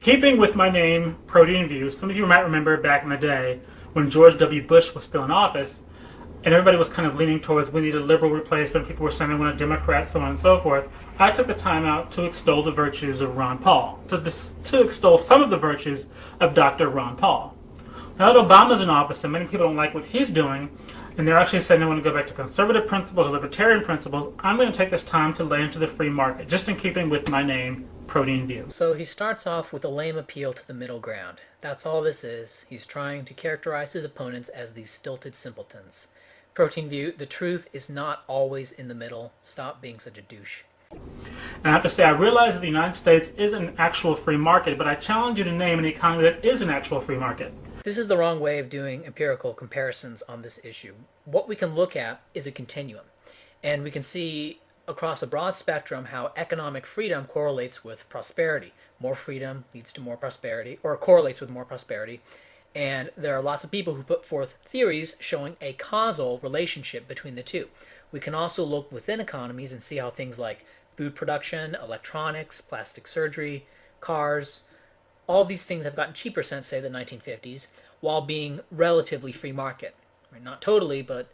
Keeping with my name, ProteanView, some of you might remember back in the day when George W. Bush was still in office, and everybody was kind of leaning towards we need a liberal replacement, people were saying they want a Democrat, so on and so forth. I took the time out to extol the virtues of Ron Paul, to extol some of the virtues of Dr. Ron Paul. Now that Obama's in office and many people don't like what he's doing, and they're actually saying they want to go back to conservative principles or libertarian principles, I'm going to take this time to lay into the free market, just in keeping with my name, ProteanView. So he starts off with a lame appeal to the middle ground. That's all this is. He's trying to characterize his opponents as these stilted simpletons. ProteanView, the truth is not always in the middle. Stop being such a douche. And I have to say, I realize that the United States is an actual free market, but I challenge you to name an economy that is an actual free market. This is the wrong way of doing empirical comparisons on this issue. What we can look at is a continuum, and we can see across a broad spectrum how economic freedom correlates with prosperity. More freedom leads to more prosperity, or correlates with more prosperity, and there are lots of people who put forth theories showing a causal relationship between the two. We can also look within economies and see how things like food production, electronics, plastic surgery, cars, all these things have gotten cheaper since, say, the 1950s, while being relatively free market. Right? Not totally, but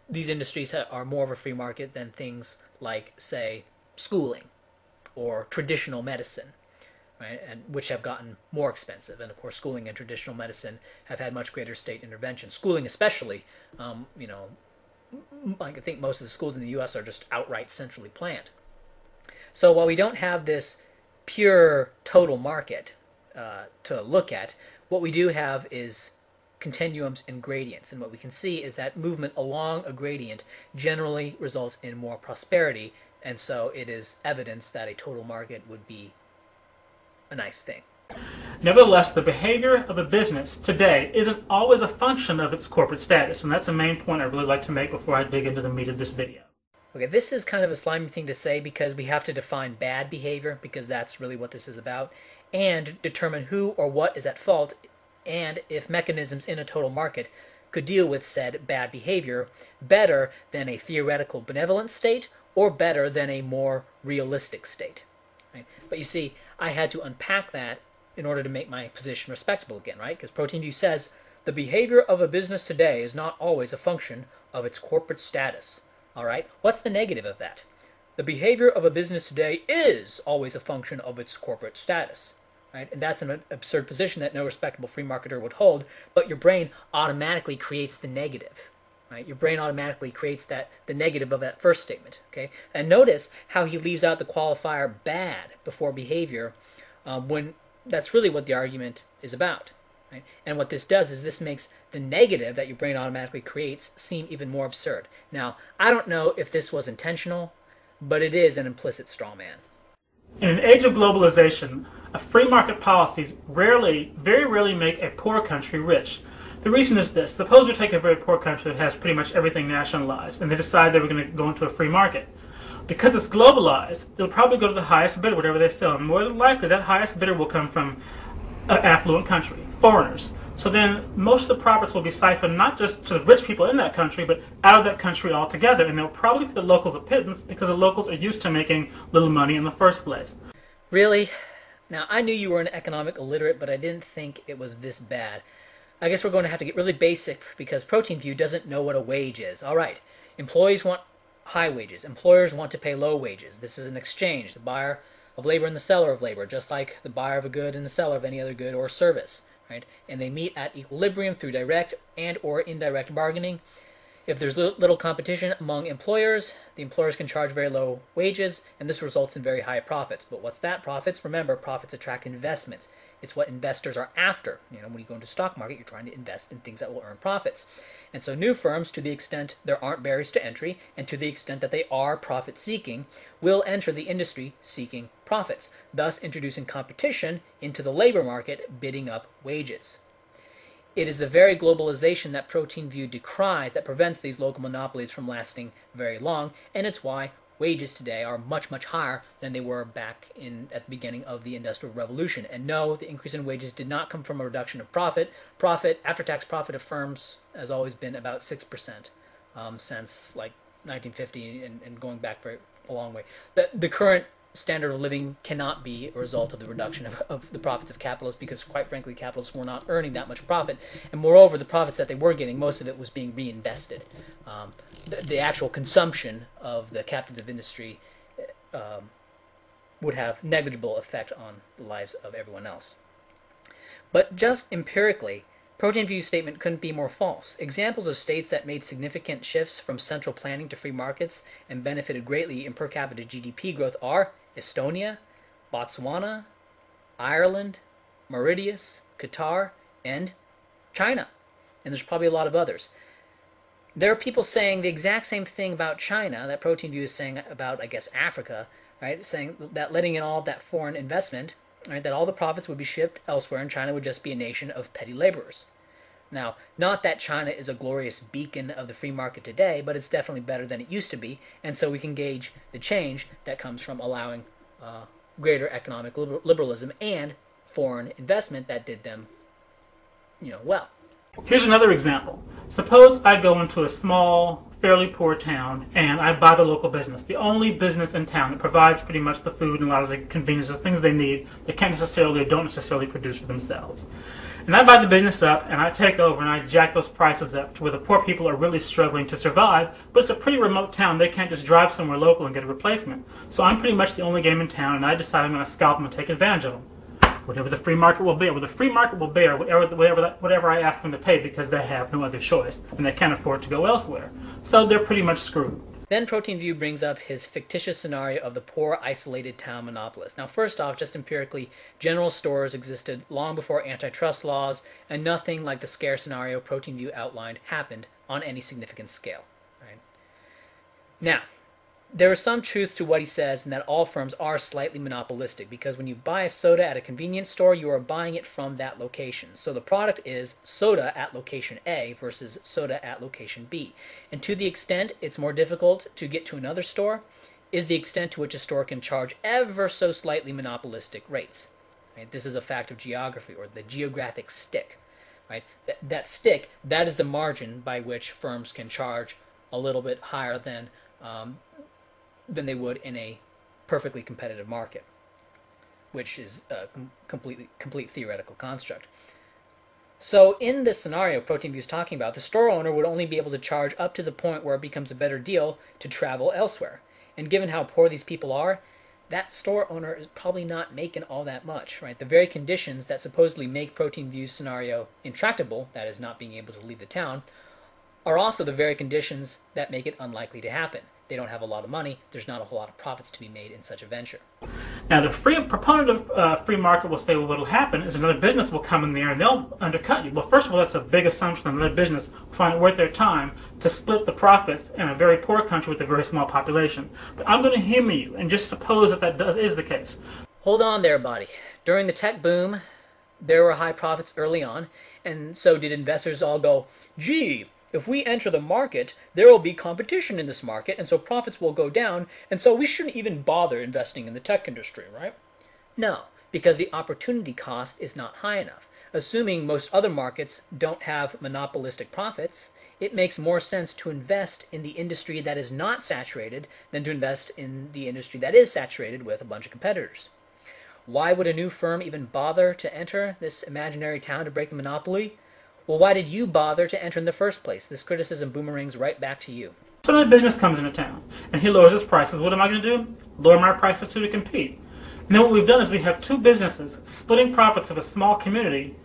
these industries are more of a free market than things like, say, schooling or traditional medicine, right? And which have gotten more expensive. And of course, schooling and traditional medicine have had much greater state intervention. Schooling, especially, I think most of the schools in the U.S. are just outright centrally planned. So while we don't have this pure total market to look at, what we do have is continuums and gradients, and what we can see is that movement along a gradient generally results in more prosperity, and so it is evidence that a total market would be a nice thing. Nevertheless, the behavior of a business today isn't always a function of its corporate status, and that's the main point I'd really like to make before I dig into the meat of this video. Okay, this is kind of a slimy thing to say because we have to define bad behavior, because that's really what this is about, and determine who or what is at fault, and if mechanisms in a total market could deal with said bad behavior better than a theoretical benevolent state or better than a more realistic state. Right? But you see, I had to unpack that in order to make my position respectable again, right? Because ProteanView says the behavior of a business today is not always a function of its corporate status. All right? What's the negative of that? The behavior of a business today is always a function of its corporate status. Right? And that's an absurd position that no respectable free marketer would hold, but your brain automatically creates the negative. Right? Your brain automatically creates the negative of that first statement. Okay? And notice how he leaves out the qualifier bad before behavior when that's really what the argument is about. Right? And what this does is this makes the negative that your brain automatically creates seem even more absurd. Now, I don't know if this was intentional, but it is an implicit straw man. In an age of globalization, free market policies very rarely make a poor country rich. The reason is this. Suppose we take a very poor country that has pretty much everything nationalized, and they decide they were going to go into a free market. Because it's globalized, they'll probably go to the highest bidder, whatever they sell. And more than likely, that highest bidder will come from an affluent country, foreigners. So then most of the profits will be siphoned not just to the rich people in that country, but out of that country altogether. And they'll probably be the locals a pittance because the locals are used to making little money in the first place. Really? Now, I knew you were an economic illiterate, but I didn't think it was this bad. I guess we're going to have to get really basic because ProteanView doesn't know what a wage is. All right, employees want high wages. Employers want to pay low wages. This is an exchange, the buyer of labor and the seller of labor, just like the buyer of a good and the seller of any other good or service. Right? And they meet at equilibrium through direct and or indirect bargaining. If there's little competition among employers, the employers can charge very low wages, and this results in very high profits. But what's that? Profits? Remember, profits attract investment. It's what investors are after. You know, when you go into the stock market, you're trying to invest in things that will earn profits. And so new firms, to the extent there aren't barriers to entry, and to the extent that they are profit-seeking, will enter the industry seeking profits, thus introducing competition into the labor market, bidding up wages. It is the very globalization that ProteanView decries that prevents these local monopolies from lasting very long, and it's why wages today are much, much higher than they were back at the beginning of the Industrial Revolution. And no, the increase in wages did not come from a reduction of profit. After-tax profit of firms has always been about 6% since like 1950 and going back for a long way. The current standard of living cannot be a result of the reduction of the profits of capitalists, because quite frankly capitalists were not earning that much profit, and moreover the profits that they were getting, most of it was being reinvested. The actual consumption of the captains of industry would have negligible effect on the lives of everyone else. But just empirically, ProteanView's statement couldn't be more false. Examples of states that made significant shifts from central planning to free markets and benefited greatly in per capita GDP growth are Estonia, Botswana, Ireland, Mauritius, Qatar, and China. And there's probably a lot of others. There are people saying the exact same thing about China that ProteanView is saying about, I guess, Africa, right? Saying that letting in all that foreign investment, right, that all the profits would be shipped elsewhere and China would just be a nation of petty laborers. Now, not that China is a glorious beacon of the free market today, but it's definitely better than it used to be, and so we can gauge the change that comes from allowing greater economic liberalism and foreign investment that did them, well. Here's another example. Suppose I go into a small, fairly poor town and I buy the local business, the only business in town that provides pretty much the food and a lot of the conveniences, the things they need, they can't necessarily or don't necessarily produce for themselves. And I buy the business up and I take over and I jack those prices up to where the poor people are really struggling to survive, but it's a pretty remote town. They can't just drive somewhere local and get a replacement. So I'm pretty much the only game in town, and I decide I'm going to scalp them and take advantage of them. Whatever the free market will bear, the free market will bear whatever I ask them to pay, because they have no other choice and they can't afford to go elsewhere. So they're pretty much screwed. Then ProteanView brings up his fictitious scenario of the poor, isolated town monopolist. Now, first off, just empirically, general stores existed long before antitrust laws, and nothing like the scare scenario ProteanView outlined happened on any significant scale. Right? Now, there is some truth to what he says in that all firms are slightly monopolistic, because when you buy a soda at a convenience store, you are buying it from that location. So the product is soda at location A versus soda at location B. And to the extent it's more difficult to get to another store is the extent to which a store can charge ever so slightly monopolistic rates. Right? This is a fact of geography, or the geographic stick. Right? That stick, that is the margin by which firms can charge a little bit higher than they would in a perfectly competitive market, which is a complete theoretical construct. So in this scenario ProteanView is talking about, the store owner would only be able to charge up to the point where it becomes a better deal to travel elsewhere. And given how poor these people are, that store owner is probably not making all that much, right? The very conditions that supposedly make ProteanView's scenario intractable, that is not being able to leave the town, are also the very conditions that make it unlikely to happen. They don't have a lot of money. There's not a whole lot of profits to be made in such a venture. Now, the proponent of free market will say, well, what will happen is another business will come in there and they'll undercut you. Well, first of all, that's a big assumption. Another business will find it worth their time to split the profits in a very poor country with a very small population. But I'm going to humor you and just suppose that is the case. Hold on there, buddy. During the tech boom, there were high profits early on, and so did investors all go, gee, if we enter the market, there will be competition in this market, and so profits will go down, and so we shouldn't even bother investing in the tech industry, right? No, because the opportunity cost is not high enough. Assuming most other markets don't have monopolistic profits, it makes more sense to invest in the industry that is not saturated than to invest in the industry that is saturated with a bunch of competitors. Why would a new firm even bother to enter this imaginary town to break the monopoly? Well, why did you bother to enter in the first place? This criticism boomerangs right back to you. So another business comes into town, and he lowers his prices. What am I going to do? Lower my prices too to compete. And then what we've done is we have two businesses splitting profits of a small community,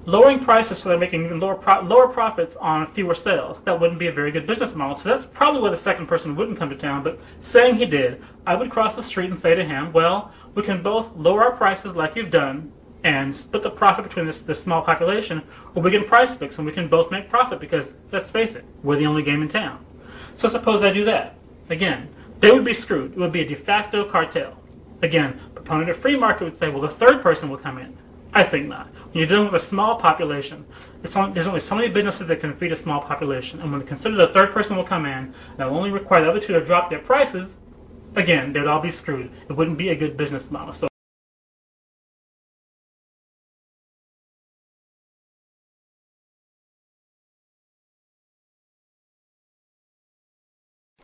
lowering prices so they're making even lower profits on fewer sales. That wouldn't be a very good business model. So that's probably why the second person wouldn't come to town. But saying he did, I would cross the street and say to him, well, we can both lower our prices like you've done and split the profit between this small population, or we can price fix and we can both make profit because, let's face it, we're the only game in town. So suppose I do that. Again, they would be screwed. It would be a de facto cartel. Again, proponent of free market would say, well, the third person will come in. I think not. When you're dealing with a small population, there's only so many businesses that can feed a small population, and when you consider the third person will come in, that will only require the other two to drop their prices, again, they'd all be screwed. It wouldn't be a good business model. So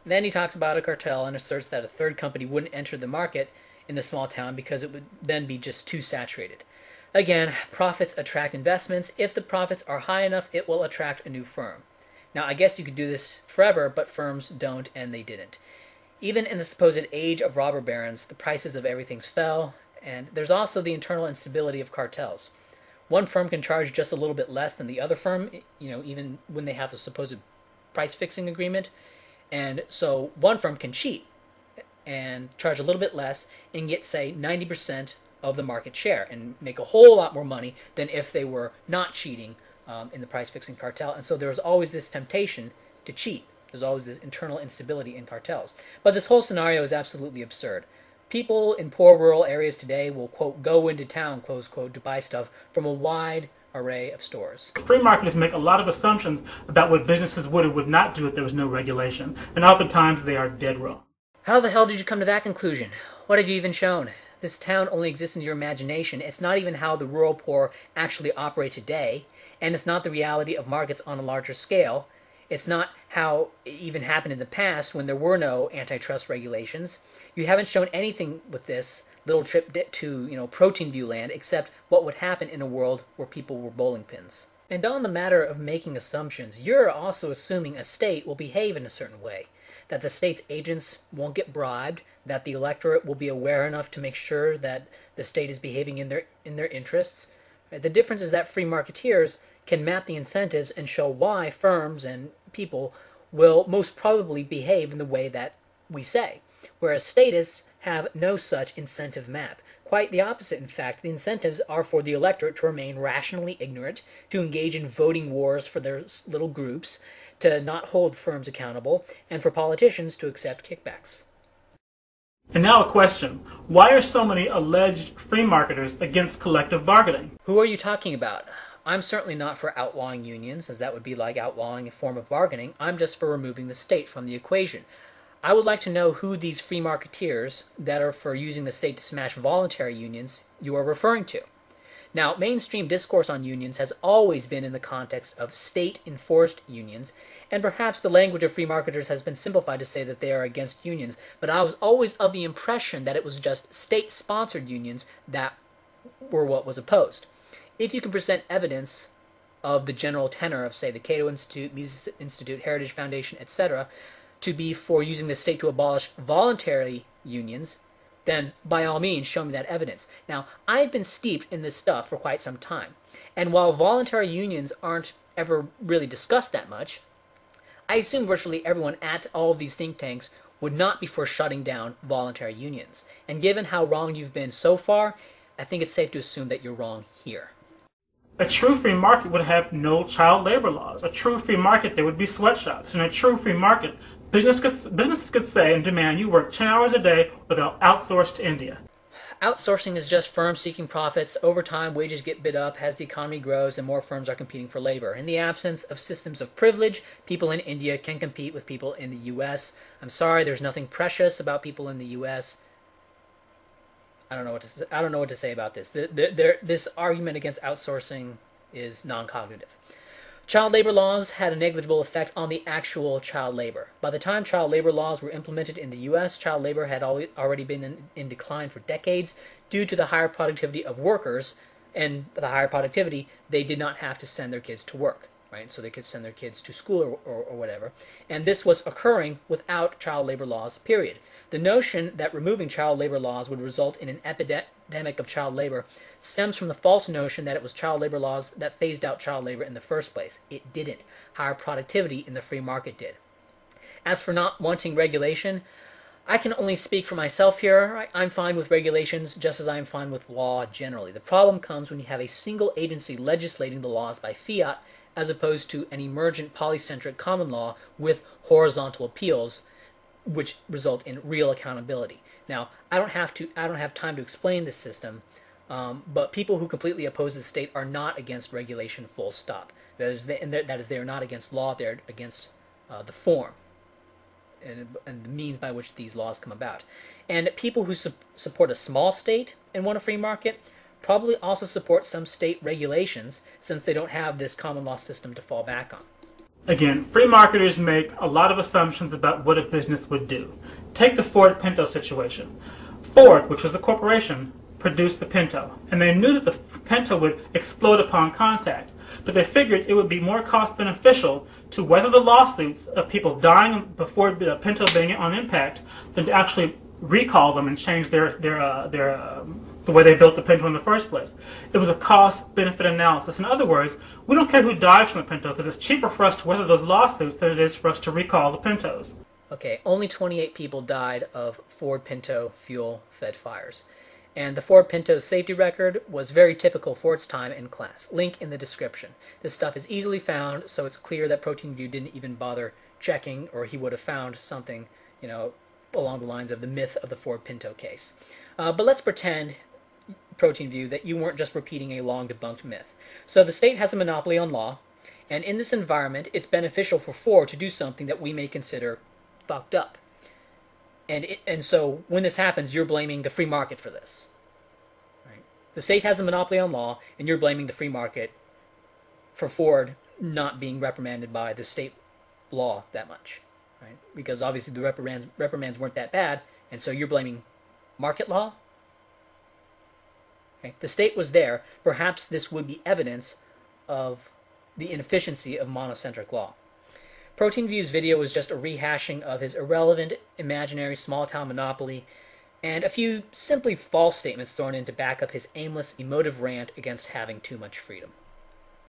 then he talks about a cartel and asserts that a third company wouldn't enter the market in the small town because it would then be just too saturated. Again, profits attract investments. If the profits are high enough, it will attract a new firm. Now, I guess you could do this forever, but firms don't, and they didn't. Even in the supposed age of robber barons, the prices of everything fell, and there's also the internal instability of cartels. One firm can charge just a little bit less than the other firm, even when they have the supposed price-fixing agreement. And so one firm can cheat and charge a little bit less and get, say, 90% of the market share and make a whole lot more money than if they were not cheating in the price-fixing cartel. And so there's always this temptation to cheat. There's always this internal instability in cartels. But this whole scenario is absolutely absurd. People in poor rural areas today will, quote, go into town, close quote, to buy stuff from a wide array of stores. Free marketers make a lot of assumptions about what businesses would or would not do if there was no regulation, and oftentimes they are dead wrong. How the hell did you come to that conclusion? What have you even shown? This town only exists in your imagination. It's not even how the rural poor actually operate today, and it's not the reality of markets on a larger scale. It's not how it even happened in the past when there were no antitrust regulations. You haven't shown anything with this little trip to, ProteanView land except what would happen in a world where people were bowling pins. And on the matter of making assumptions, you're also assuming a state will behave in a certain way, that the state's agents won't get bribed, that the electorate will be aware enough to make sure that the state is behaving in their interests. The difference is that free marketeers can map the incentives and show why firms and people will most probably behave in the way that we say, whereas statists have no such incentive map. Quite the opposite, in fact. The incentives are for the electorate to remain rationally ignorant, to engage in voting wars for their little groups, to not hold firms accountable, and for politicians to accept kickbacks. And now a question. Why are so many alleged free marketers against collective bargaining? Who are you talking about? I'm certainly not for outlawing unions, as that would be like outlawing a form of bargaining. I'm just for removing the state from the equation. I would like to know who these free marketeers that are for using the state to smash voluntary unions you are referring to. Now, mainstream discourse on unions has always been in the context of state-enforced unions, and perhaps the language of free marketers has been simplified to say that they are against unions, but I was always of the impression that it was just state-sponsored unions that were what was opposed. If you can present evidence of the general tenor of, say, the Cato Institute, Mises Institute, Heritage Foundation, etc., to be for using the state to abolish voluntary unions, then by all means show me that evidence. Now, I've been steeped in this stuff for quite some time, and while voluntary unions aren't ever really discussed that much, I assume virtually everyone at all of these think tanks would not be for shutting down voluntary unions. And given how wrong you've been so far, I think it's safe to assume that you're wrong here. A true free market would have no child labor laws. A true free market, there would be sweatshops. In a true free market, businesses could say and demand you work 10 hours a day or they'll outsource to India. Outsourcing is just firms seeking profits. Over time, wages get bid up as the economy grows and more firms are competing for labor. In the absence of systems of privilege, people in India can compete with people in the U.S. I'm sorry, there's nothing precious about people in the U.S. I don't know what to say about this. This argument against outsourcing is non-cognitive. Child labor laws had a negligible effect on the actual child labor. By the time child labor laws were implemented in the U.S., child labor had already been in decline for decades due to the higher productivity of workers, and the higher productivity, they did not have to send their kids to work, right? So they could send their kids to school or whatever. And this was occurring without child labor laws, period. The notion that removing child labor laws would result in an epidemic of child labor stems from the false notion that it was child labor laws that phased out child labor in the first place. It didn't. Higher productivity in the free market did. As for not wanting regulation, I can only speak for myself here. I'm fine with regulations just as I'm fine with law generally. The problem comes when you have a single agency legislating the laws by fiat as opposed to an emergent polycentric common law with horizontal appeals, which result in real accountability. Now, I don't have time to explain this system, but people who completely oppose the state are not against regulation, full stop. That is, they are not against law, they're against the form and the means by which these laws come about. And people who support a small state and want a free market probably also support some state regulations, since they don't have this common law system to fall back on. Again, free marketers make a lot of assumptions about what a business would do. Take the Ford Pinto situation. Ford, which was a corporation, produced the Pinto, and they knew that the Pinto would explode upon contact, but they figured it would be more cost beneficial to weather the lawsuits of people dying before the Pinto being on impact than to actually recall them and change the way they built the Pinto in the first place. It was a cost-benefit analysis. In other words, we don't care who dies from the Pinto because it's cheaper for us to weather those lawsuits than it is for us to recall the Pintos. Okay, only 28 people died of Ford Pinto fuel-fed fires. And the Ford Pinto's safety record was very typical for its time and class. Link in the description. This stuff is easily found, so it's clear that ProteanView didn't even bother checking, or he would have found something, along the lines of the myth of the Ford Pinto case. But let's pretend, ProteanView, that you weren't just repeating a long-debunked myth. So the state has a monopoly on law, and in this environment, it's beneficial for Ford to do something that we may consider fucked up. And so when this happens, you're blaming the free market for this. Right? The state has a monopoly on law, and you're blaming the free market for Ford not being reprimanded by the state law that much. Right? Because obviously the reprimands weren't that bad, and so you're blaming market law? Okay. The state was there. Perhaps this would be evidence of the inefficiency of monocentric law. ProteanView's video was just a rehashing of his irrelevant, imaginary small-town monopoly and a few simply false statements thrown in to back up his aimless, emotive rant against having too much freedom.